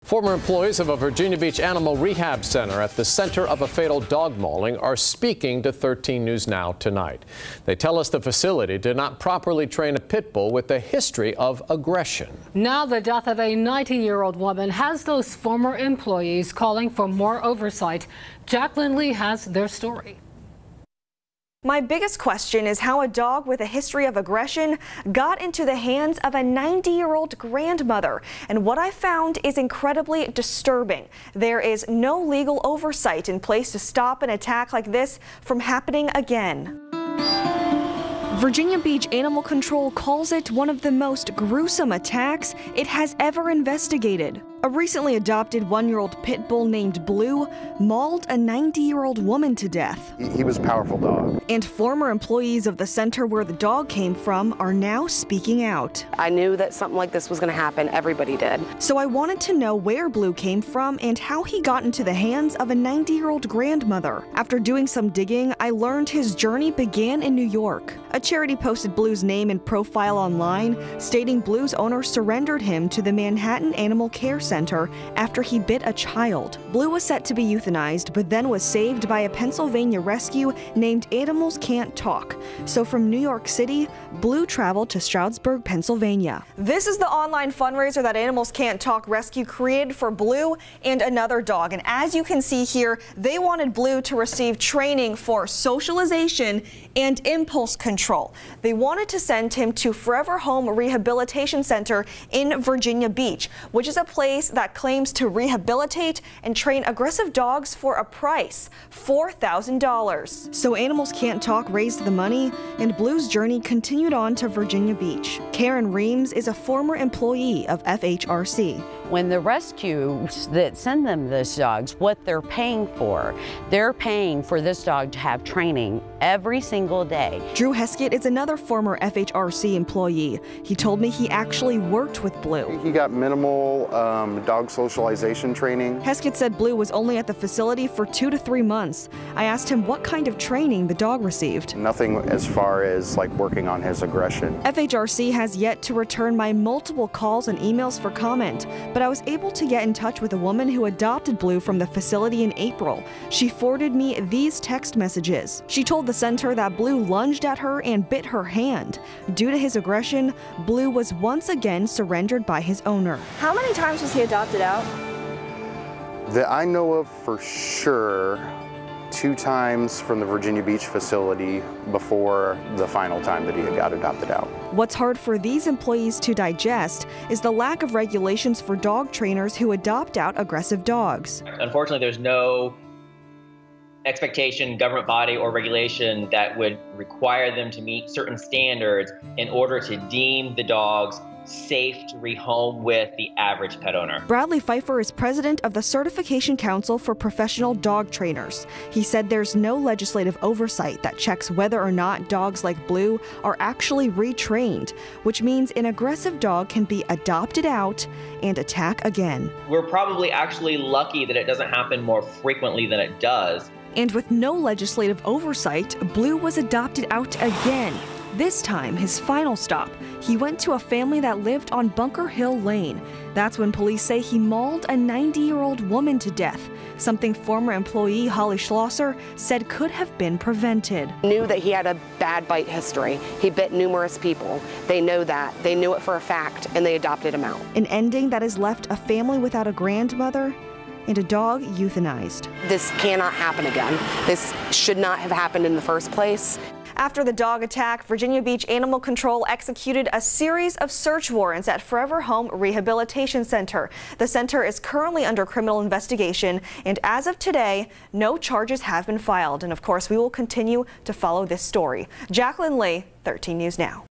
Former employees of a Virginia Beach animal rehab center at the center of a fatal dog mauling are speaking to 13 News Now tonight. They tell us the facility did not properly train a pit bull with a history of aggression. Now the death of a 90-year-old woman has those former employees calling for more oversight. Jacqueline Lee has their story. My biggest question is how a dog with a history of aggression got into the hands of a 90-year-old grandmother. And what I found is incredibly disturbing. There is no legal oversight in place to stop an attack like this from happening again. Virginia Beach Animal Control calls it one of the most gruesome attacks it has ever investigated. A recently adopted 1-year-old pit bull named Blue mauled a 90-year-old woman to death. He was a powerful dog. And former employees of the center where the dog came from are now speaking out. I knew that something like this was going to happen. Everybody did. So I wanted to know where Blue came from and how he got into the hands of a 90-year-old grandmother. After doing some digging, I learned his journey began in New York. A charity posted Blue's name and profile online, stating Blue's owner surrendered him to the Manhattan Animal Care Center after he bit a child. Blue was set to be euthanized, but then was saved by a Pennsylvania rescue named Animals Can't Talk. So from New York City, Blue traveled to Stroudsburg, Pennsylvania. This is the online fundraiser that Animals Can't Talk Rescue created for Blue and another dog. And as you can see here, they wanted Blue to receive training for socialization and impulse control. They wanted to send him to Forever Home Rehabilitation Center in Virginia Beach, which is a place that claims to rehabilitate and train aggressive dogs for a price, $4,000. So Animals Can't Talk raised the money, and Blue's journey continued on to Virginia Beach. Karen Reams is a former employee of FHRC. When the rescues that send them these dogs, what they're paying for this dog to have training every single day. Drew Heskett is another former FHRC employee. He told me he actually worked with Blue. He got minimal dog socialization training. Heskett said Blue was only at the facility for 2 to 3 months. I asked him what kind of training the dog received. Nothing as far as like working on his aggression. FHRC has yet to return my multiple calls and emails for comment, but I was able to get in touch with a woman who adopted Blue from the facility in April. She forwarded me these text messages. She told the center that Blue lunged at her and bit her hand. Due to his aggression, Blue was once again surrendered by his owner. How many times was he adopted out? That I know of for sure, 2 times from the Virginia Beach facility before the final time that he had got adopted out. What's hard for these employees to digest is the lack of regulations for dog trainers who adopt out aggressive dogs. Unfortunately, there's no expectation, government body, or regulation that would require them to meet certain standards in order to deem the dogs safe to rehome with the average pet owner. Bradley Pfeiffer is president of the Certification Council for Professional Dog Trainers. He said there's no legislative oversight that checks whether or not dogs like Blue are actually retrained, which means an aggressive dog can be adopted out and attack again. We're probably actually lucky that it doesn't happen more frequently than it does. And with no legislative oversight, Blue was adopted out again. This time, his final stop, he went to a family that lived on Bunker Hill Lane. That's when police say he mauled a 90-year-old woman to death, something former employee Holly Schlosser said could have been prevented. Knew that he had a bad bite history. He bit numerous people. They know that. They knew it for a fact, and they adopted him out. An ending that has left a family without a grandmother and a dog euthanized. This cannot happen again. This should not have happened in the first place. After the dog attack, Virginia Beach Animal Control executed a series of search warrants at Forever Home Rehabilitation Center. The center is currently under criminal investigation, and as of today, no charges have been filed. And of course, we will continue to follow this story. Jacqueline Lee, 13 News Now.